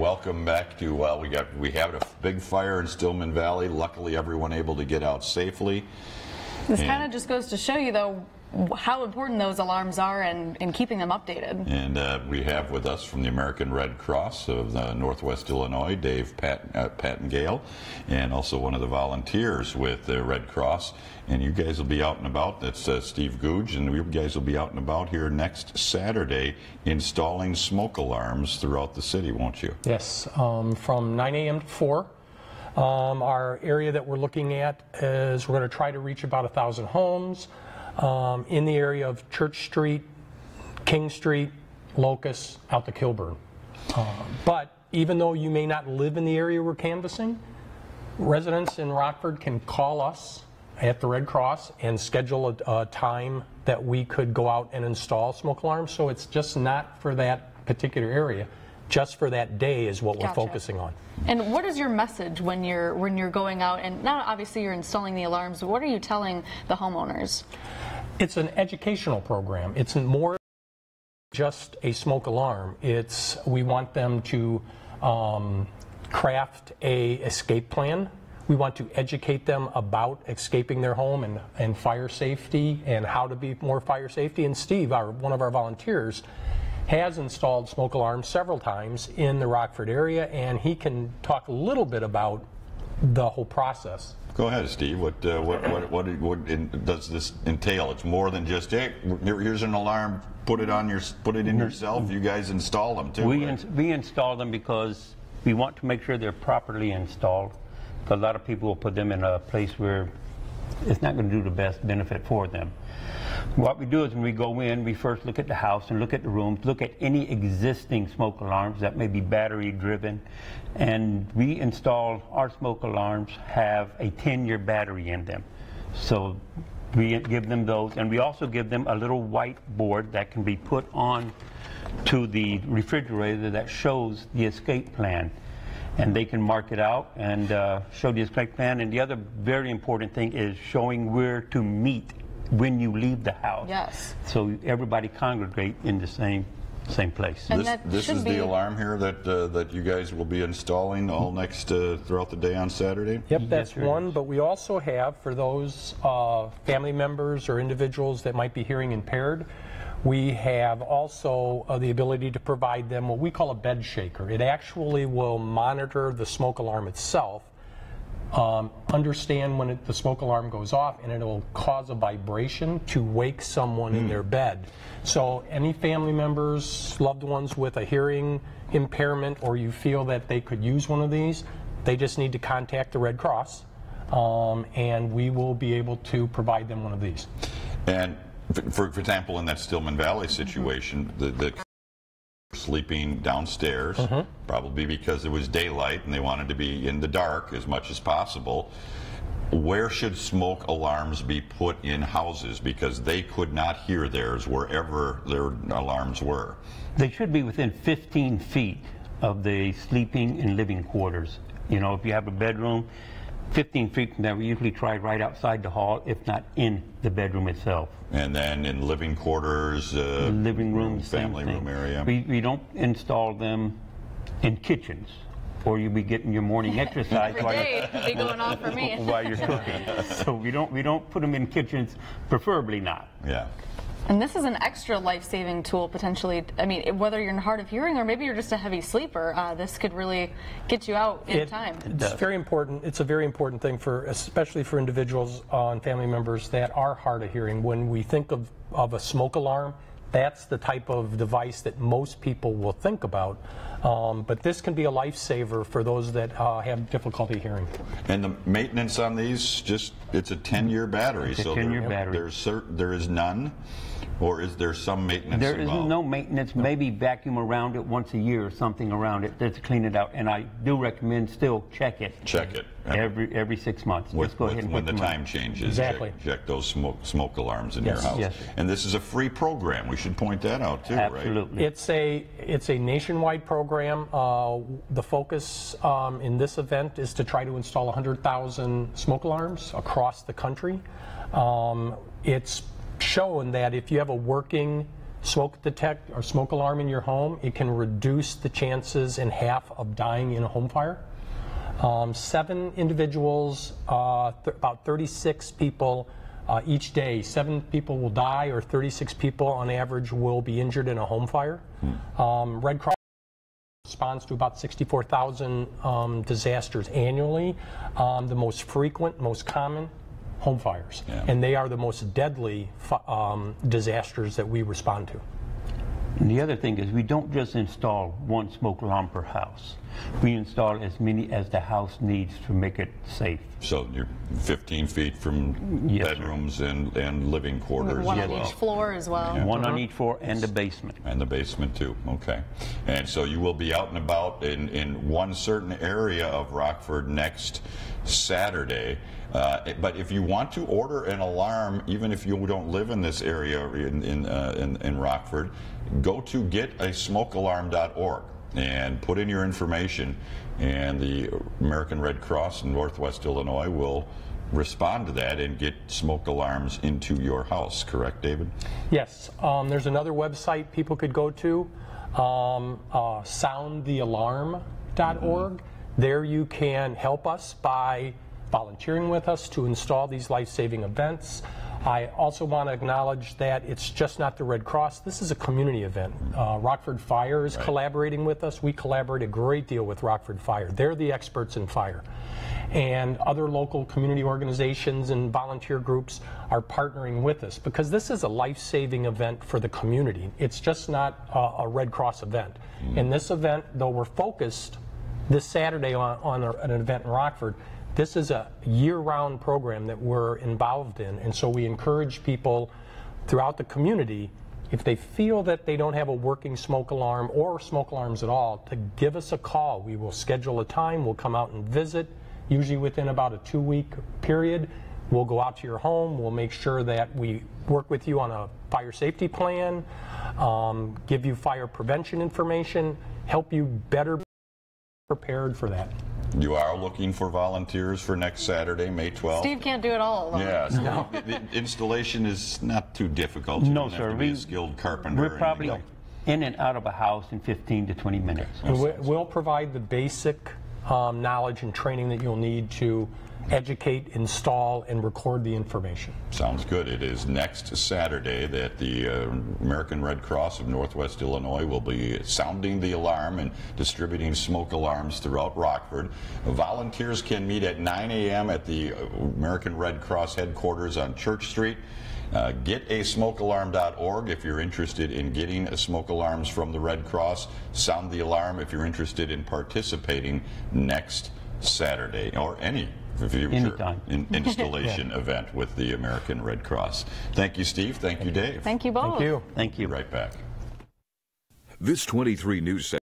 welcome back to, well, we had a big fire in Stillman Valley. Luckily, everyone able to get out safely. This kind of just goes to show you, though, how important those alarms are and keeping them updated. And we have with us from the American Red Cross of Northwest Illinois, Dave Pattengale, and also one of the volunteers with the Red Cross. And you guys will be out and about. That's Steve Googe, and you guys will be out and about here next Saturday installing smoke alarms throughout the city, won't you? Yes, from 9 a.m. to 4. Our area that we're looking at is we're going to try to reach about 1,000 homes in the area of Church Street, King Street, Locust, out to Kilburn. But even though you may not live in the area we're canvassing, residents in Rockford can call us at the Red Cross and schedule a time that we could go out and install smoke alarms. So it's just not for that particular area, just for that day is what we're focusing on. And what is your message when you're going out, and not obviously you're installing the alarms, but what are you telling the homeowners? It's an educational program. It's more just a smoke alarm. We want them to craft a escape plan. We want to educate them about escaping their home and fire safety and how to be more fire safety. And Steve, one of our volunteers, has installed smoke alarms several times in the Rockford area, and he can talk a little bit about the whole process. Go ahead, Steve. What does this entail? It's more than just, hey, here's an alarm. Put it in yourself. You guys install them too. We install them because we want to make sure they're properly installed. Because a lot of people will put them in a place where it's not going to do the best benefit for them. What we do is when we go in, we first look at the house and look at the rooms, look at any existing smoke alarms that may be battery driven, and we install our smoke alarms have a 10-year battery in them. So we give them those, and we also give them a little white board that can be put on to the refrigerator that shows the escape plan. And they can mark it out and show the escape plan. And the other very important thing is showing where to meet when you leave the house. Yes. So everybody congregate in the same place. And this is the alarm here that you guys will be installing all next throughout the day on Saturday? Yep, that's one. But we also have, for those family members or individuals that might be hearing impaired, we have also the ability to provide them what we call a bed shaker. It actually will monitor the smoke alarm itself, understand when the smoke alarm goes off, and it will cause a vibration to wake someone in their bed. So any family members, loved ones with a hearing impairment, or you feel that they could use one of these, they just need to contact the Red Cross, and we will be able to provide them one of these. And for example, in that Stillman Valley situation, the sleeping downstairs, probably because it was daylight and they wanted to be in the dark as much as possible. Where should smoke alarms be put in houses? Because they could not hear theirs wherever their alarms were. They should be within 15 feet of the sleeping and living quarters. You know, if you have a bedroom, 15 feet from there, we usually try right outside the hall, if not in the bedroom itself. And then in living quarters, living rooms, family room area. We don't install them in kitchens, or you'll be getting your morning exercise Every day it'll be going on for me. while you're cooking. So we don't put them in kitchens, preferably not. Yeah. And this is an extra life-saving tool, potentially. I mean, whether you're hard of hearing or maybe you're just a heavy sleeper, this could really get you out in time. It's very important. It's a very important thing, especially for individuals and family members that are hard of hearing. When we think of a smoke alarm, that's the type of device that most people will think about. But this can be a lifesaver for those that have difficulty hearing. And the maintenance on these, it's a 10-year battery. It's a 10-year battery. There is none, or is there some maintenance There involved? is no maintenance, maybe vacuum around it once a year or something around it to clean it out. And I do recommend still check it. Check it. Every 6 months. Just go ahead and when the time changes. Exactly. Check those smoke alarms in your house. Yes. And this is a free program. We should point that out too, Absolutely. right? It's a nationwide program. The focus in this event is to try to install 100,000 smoke alarms across the country. It's shown that if you have a working smoke detect or smoke alarm in your home, it can reduce the chances in half of dying in a home fire. 7 individuals, about 36 people each day, 7 people will die, or 36 people on average will be injured in a home fire. Red Cross responds to about 64,000 disasters annually. The most frequent, most common, home fires. Yeah. And they are the most deadly disasters that we respond to. And the other thing is we don't just install one smoke alarm per house. We install as many as the house needs to make it safe. So you're 15 feet from Yes, bedrooms and living quarters One as on well. each floor as well. One on each floor and the basement. And the basement too, okay. And so you will be out and about in one certain area of Rockford next Saturday. But if you want to order an alarm, even if you don't live in this area in Rockford, go to getasmokealarm.org and put in your information, and the American Red Cross in Northwest Illinois will respond to that and get smoke alarms into your house. Correct, David? Yes. There's another website people could go to, soundthealarm.org. There you can help us by volunteering with us to install these life-saving events. I also want to acknowledge that it's just not the Red Cross. This is a community event. Rockford Fire is collaborating with us. We collaborate a great deal with Rockford Fire. They're the experts in fire. And other local community organizations and volunteer groups are partnering with us because this is a life-saving event for the community. It's just not a Red Cross event. In this event, though we're focused this Saturday on an event in Rockford, this is a year-round program that we're involved in, and so we encourage people throughout the community, if they feel that they don't have a working smoke alarm or smoke alarms at all, to give us a call. We will schedule a time, we'll come out and visit, usually within about a 2-week period. We'll go out to your home, we'll make sure that we work with you on a fire safety plan, give you fire prevention information, help you better be prepared for that. You are looking for volunteers for next Saturday, May 12th? Steve can't do it all alone. Yes. No. The installation is not too difficult. You No, don't sir. have to be a skilled carpenter. We're or probably anything. in and out of a house in 15 to 20 minutes. And we'll provide the basic knowledge and training that you'll need to educate, install, and record the information. Sounds good. It is next Saturday that the American Red Cross of Northwest Illinois will be sounding the alarm and distributing smoke alarms throughout Rockford. Volunteers can meet at 9 a.m. at the American Red Cross headquarters on Church Street. Getasmokealarm.org if you're interested in getting smoke alarms from the Red Cross. Sound the alarm if you're interested in participating next Saturday or any future installation event with the American Red Cross. Thank you, Steve. Thank you, Dave. Thank you both. Thank you. Thank you. Right back. This 23 News